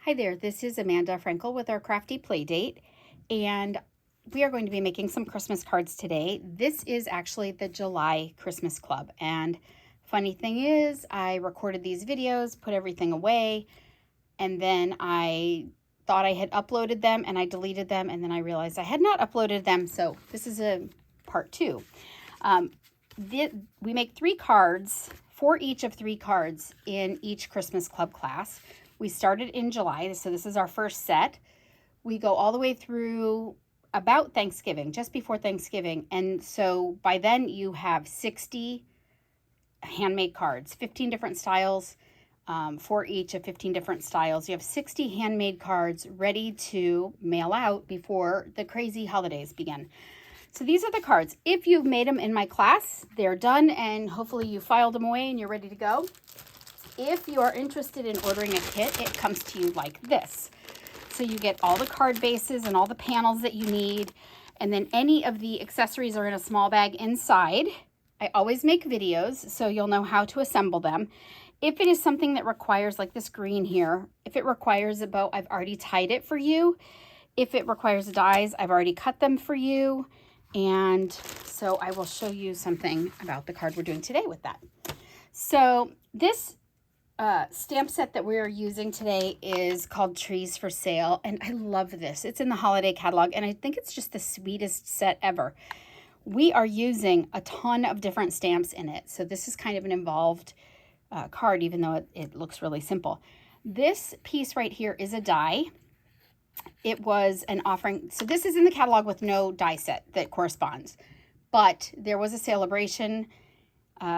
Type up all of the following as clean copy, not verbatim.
Hi there, this is Amanda Frankel with our Crafty Playdate, and we are going to be making some Christmas cards today. This is actually the July Christmas Club, and funny thing is, I recorded these videos, put everything away, and then I thought I had uploaded them, and I deleted them, and then I realized I had not uploaded them, so this is a part 2. We make 3 cards, for each of 3 cards in each Christmas Club class. We started in July, so this is our first set. We go all the way through about Thanksgiving, just before Thanksgiving. And so by then you have 60 handmade cards, 15 different styles for each of 15 different styles. You have 60 handmade cards ready to mail out before the crazy holidays begin. So these are the cards. If you've made them in my class, they're done and hopefully you filed them away and you're ready to go. If you are interested in ordering a kit, it comes to you like this. So you get all the card bases and all the panels that you need, and then any of the accessories are in a small bag inside. I always make videos, so you'll know how to assemble them. If it is something that requires, like this green here, if it requires a bow, I've already tied it for you. If it requires dies, I've already cut them for you. And so I will show you something about the card we're doing today with that. So this stamp set that we're using today is called Trees for Sale, and I love this. It's in the holiday catalog, and I think it's just the sweetest set ever. We are using a ton of different stamps in it, so this is kind of an involved card, even though it looks really simple. This piece right here is a die. It was an offering, so this is in the catalog with no die set that corresponds, but there was a celebration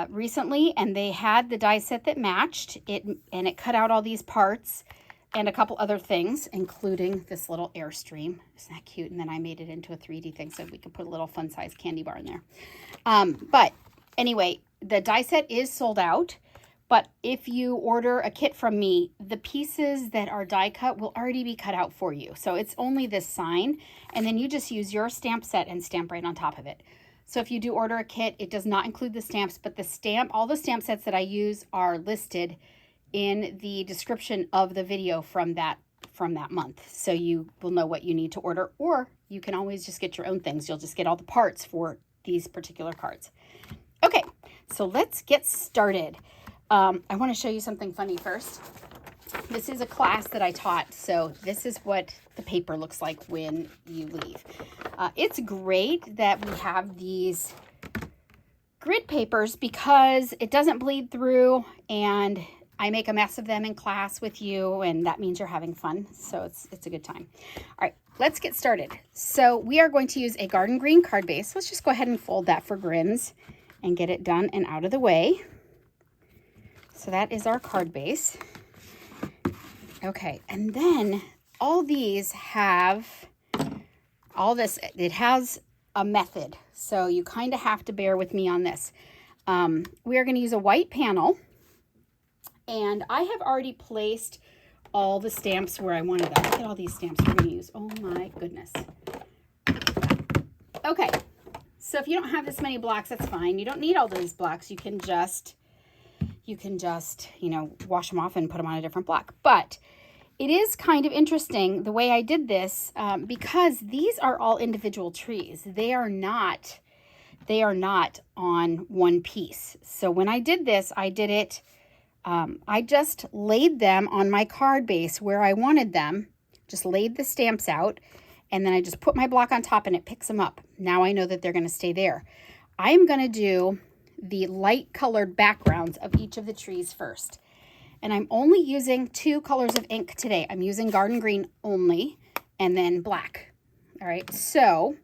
recently, and they had the die set that matched it, and it cut out all these parts and a couple other things, including this little Airstream. Isn't that cute? And then I made it into a 3D thing so we could put a little fun size candy bar in there. But anyway, the die set is sold out, but if you order a kit from me, the pieces that are die cut will already be cut out for you. So it's only this sign, and then you just use your stamp set and stamp right on top of it. So if you do order a kit, it does not include the stamps, but all the stamp sets that I use are listed in the description of the video from that month. So you will know what you need to order, or you can always just get your own things. You'll just get all the parts for these particular cards. Okay, so let's get started. I want to show you something funny first. This is a class that I taught, so this is what the paper looks like when you leave. It's great that we have these grid papers because it doesn't bleed through, and I make a mess of them in class with you, and that means you're having fun, so it's a good time. All right, let's get started. So we are going to use a garden green card base. Let's just go ahead and fold that for grins and get it done and out of the way. So that is our card base. Okay, and then all these have all this. It has a method, so you kind of have to bear with me on this. We are going to use a white panel, and I have already placed all the stamps where I wanted them. Look at all these stamps we're going to use. Oh my goodness. Okay, so if you don't have this many blocks, that's fine. You don't need all those blocks. You can just wash them off and put them on a different block. But it is kind of interesting the way I did this because these are all individual trees. They are not on one piece. So when I did this, I did it, I just laid them on my card base where I wanted them, just laid the stamps out, and then I just put my block on top and it picks them up. Now I know that they're going to stay there. I am going to do the light colored backgrounds of each of the trees first. And I'm only using 2 colors of ink today. I'm using garden green only, and then black. All right, so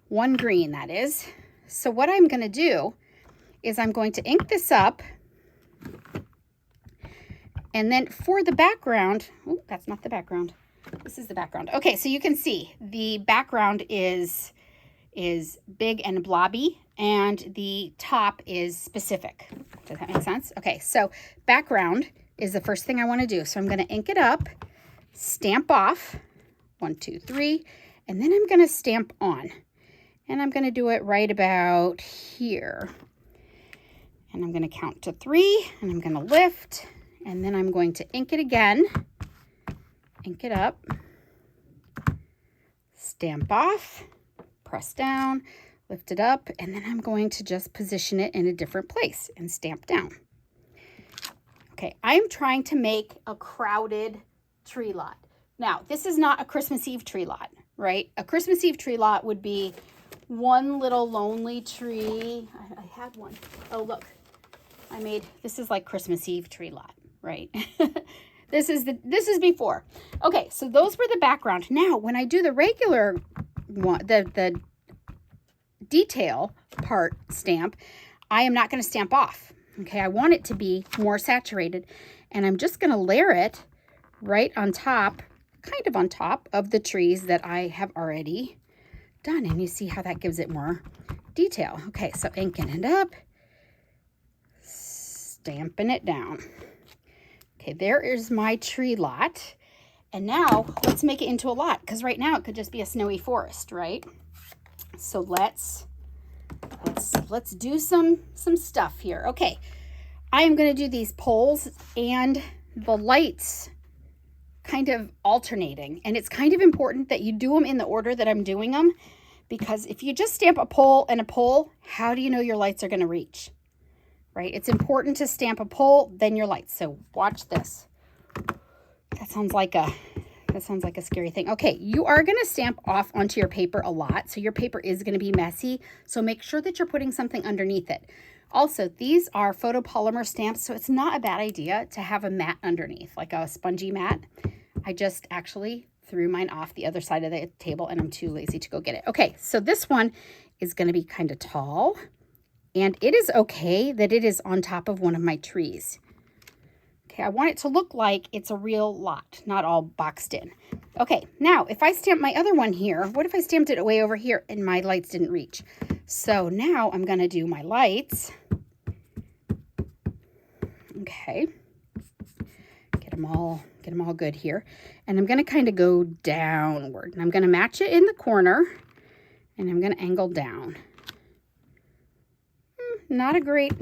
1 green, that is. So what I'm going to do is I'm going to ink this up. And then for the background, oh, that's not the background. This is the background. Okay, so you can see the background is big and blobby, and the top is specific. Does that make sense? Okay, so background is the first thing I want to do. So I'm going to ink it up, stamp off, 1, 2, 3, and then I'm going to stamp on. And I'm going to do it right about here. And I'm going to count to 3, and I'm going to lift, and then I'm going to ink it again. ink it up, stamp off, press down, lift it up, and then I'm going to just position it in a different place and stamp down. Okay, I'm trying to make a crowded tree lot. Now, this is not a Christmas Eve tree lot, right? A Christmas Eve tree lot would be one little lonely tree. I had one. Oh, look, this is like Christmas Eve tree lot, right? This is before. Okay, so those were the background. Now, when I do the regular one, the detail part stamp, I am not going to stamp off. Okay, I want it to be more saturated, and I'm just going to layer it right on top, kind of on top of the trees that I have already done. And you see how that gives it more detail. Okay, so inking it up, stamping it down. Okay, there is my tree lot. And now let's make it into a lot, because right now it could just be a snowy forest, right? So let's do some stuff here. Okay, I am going to do these poles and the lights kind of alternating, and it's kind of important that you do them in the order that I'm doing them, because if you just stamp a pole and a pole, how do you know your lights are going to reach? Right? It's important to stamp a pole, then your lights. So watch this. That sounds like a scary thing. Okay, you are going to stamp off onto your paper a lot, so your paper is going to be messy. So make sure that you're putting something underneath it. Also, these are photopolymer stamps, so it's not a bad idea to have a mat underneath, like a spongy mat. I just actually threw mine off the other side of the table, and I'm too lazy to go get it. Okay, so this one is going to be kind of tall, and it is okay that it is on top of one of my trees. Okay, I want it to look like it's a real lot, not all boxed in. Okay, now if I stamp my other one here, what if I stamped it way over here and my lights didn't reach? So now I'm going to do my lights. Okay, get them all good here. And I'm going to kind of go downward. And I'm going to match it in the corner, and I'm going to angle down. Not a great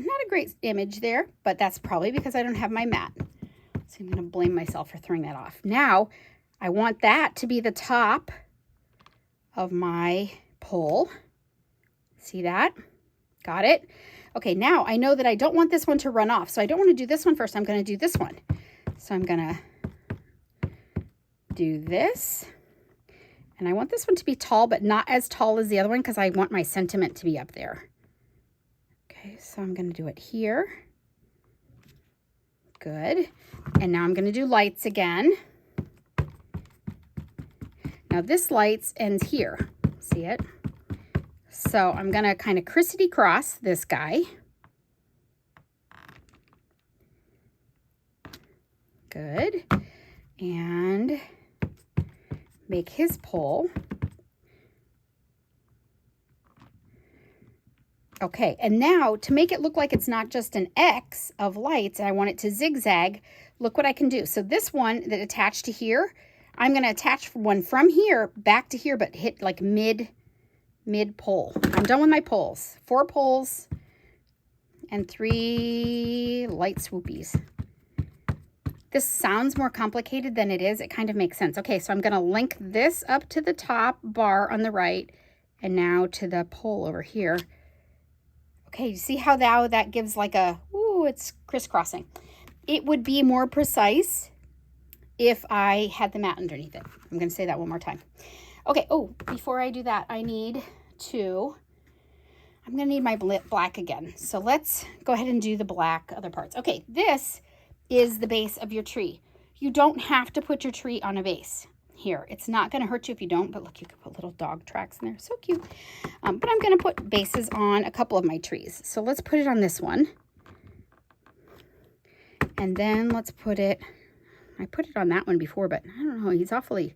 image there, but that's probably because I don't have my mat. So I'm going to blame myself for throwing that off. Now, I want that to be the top of my pole. See that? Got it? Okay, now I know that I don't want this one to run off, so I don't want to do this one first. I'm going to do this one. So I'm going to do this. And I want this one to be tall, but not as tall as the other one, because I want my sentiment to be up there. Okay, so I'm going to do it here. Good. And now I'm going to do lights again. Now this lights ends here. See it? So I'm going to kind of crissity cross this guy. Good. And make his pole. Okay, and now to make it look like it's not just an X of lights, and I want it to zigzag, look what I can do. So this one that attached to here, I'm going to attach one from here back to here, but hit like mid pole. I'm done with my poles. 4 poles and 3 light swoopies. This sounds more complicated than it is. It kind of makes sense. Okay, so I'm going to link this up to the top bar on the right, and now to the pole over here. Okay, you see how now that gives like a, ooh, it's crisscrossing. It would be more precise if I had the mat underneath it. I'm going to say that one more time. Okay, oh, before I do that, I'm going to need my black again. So let's go ahead and do the black other parts. Okay, this is the base of your tree. You don't have to put your tree on a base. Here, it's not going to hurt you if you don't, but look, you can put little dog tracks in there. So cute. But I'm going to put bases on a couple of my trees. So let's put it on this one. And then let's put it, I put it on that one before, but I don't know, he's awfully,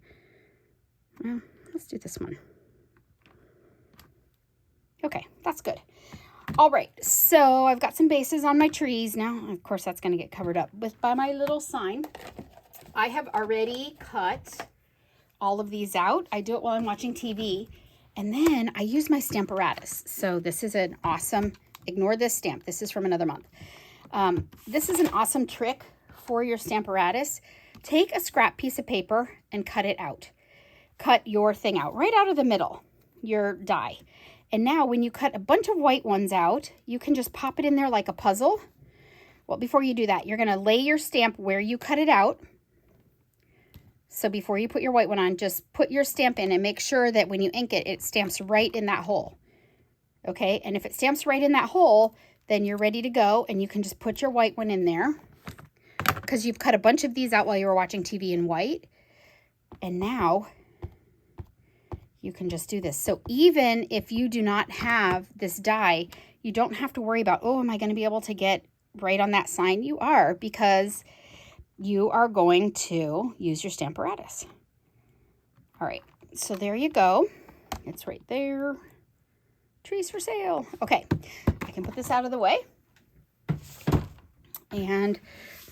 well, let's do this one. Okay, that's good. All right, so I've got some bases on my trees now. Of course, that's going to get covered up by my little sign. I have already cut all of these out. I do it while I'm watching TV, and then I use my Stamparatus. So this is an awesome, ignore this stamp. This is from another month. This is an awesome trick for your Stamparatus take a scrap piece of paper and cut it out. Cut your thing out, right out of the middle, your die. And now when you cut a bunch of white ones out, you can just pop it in there like a puzzle. Well, before you do that, you're gonna lay your stamp where you cut it out. So before you put your white one on, just put your stamp in and make sure that when you ink it, it stamps right in that hole. Okay, and if it stamps right in that hole, then you're ready to go, and you can just put your white one in there because you've cut a bunch of these out while you were watching TV in white. And now you can just do this. So even if you do not have this die, you don't have to worry about, oh, am I going to be able to get right on that sign? You are, because you are going to use your Stamparatus. All right, so there you go. It's right there. Trees for sale. Okay, I can put this out of the way. And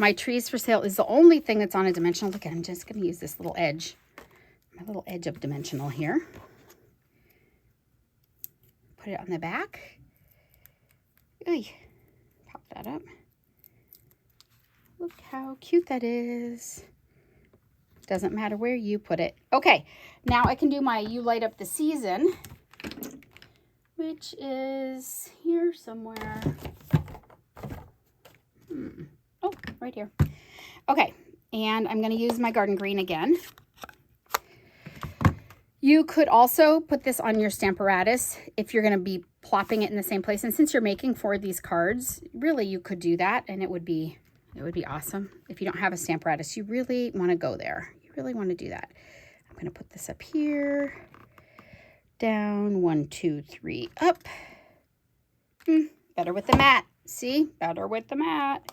my trees for sale is the only thing that's on a dimensional. Look, I'm just going to use this little edge, my little edge of dimensional here. Put it on the back. Ooh, pop that up. Look how cute that is. Doesn't matter where you put it. Okay, now I can do my You Light Up the Season, which is here somewhere. Oh, right here. Okay, and I'm going to use my garden green again. You could also put this on your Stamparatus if you're going to be plopping it in the same place. And since you're making 4 of these cards, really you could do that, and it would be awesome. If you don't have a Stamparatus, you really want to go there. You really want to do that. I'm going to put this up here. Down, 1, 2, 3, up. Better with the mat. See? Better with the mat.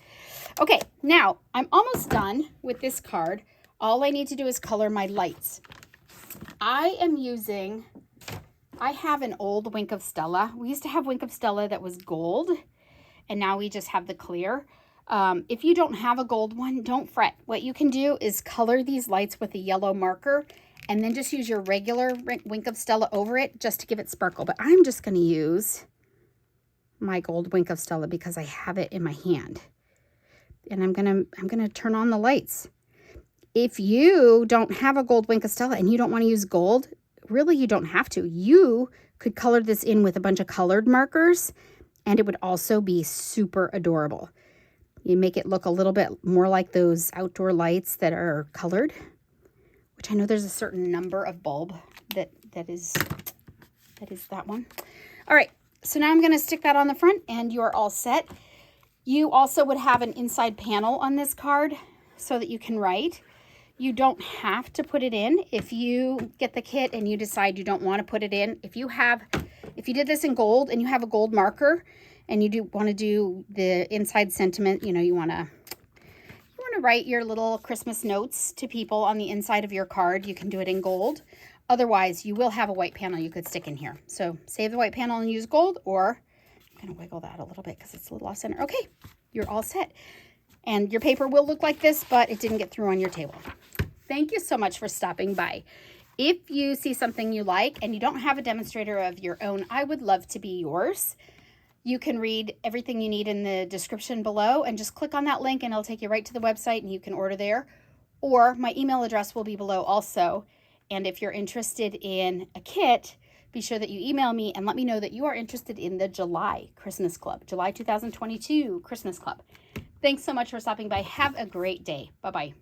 Okay, now I'm almost done with this card. All I need to do is color my lights. I have an old Wink of Stella. We used to have Wink of Stella that was gold, and now we just have the clear. If you don't have a gold one, don't fret. What you can do is color these lights with a yellow marker and then just use your regular Wink of Stella over it just to give it sparkle. But I'm just going to use my gold Wink of Stella because I have it in my hand. And I'm going to turn on the lights. If you don't have a gold Wink of Stella and you don't want to use gold, really you don't have to. You could color this in with a bunch of colored markers, and it would also be super adorable. You make it look a little bit more like those outdoor lights that are colored, which I know there's a certain number of bulb that is that one. All right, so now I'm going to stick that on the front, and you're all set. You also would have an inside panel on this card so that you can write. You don't have to put it in. If you get the kit and you decide you don't want to put it in, if you did this in gold and you have a gold marker and you want to do the inside sentiment, you want to write your little Christmas notes to people on the inside of your card, you can do it in gold. Otherwise, you will have a white panel you could stick in here. So save the white panel and use gold, or I'm going to wiggle that a little bit because it's a little off center. Okay, you're all set. And your paper will look like this, but it didn't get through on your table. Thank you so much for stopping by. If you see something you like and you don't have a demonstrator of your own, I would love to be yours. You can read everything you need in the description below and just click on that link and it'll take you right to the website and you can order there. Or my email address will be below also. And if you're interested in a kit, be sure that you email me and let me know that you are interested in the July Christmas Club, July 2022 Christmas Club. Thanks so much for stopping by. Have a great day. Bye-bye.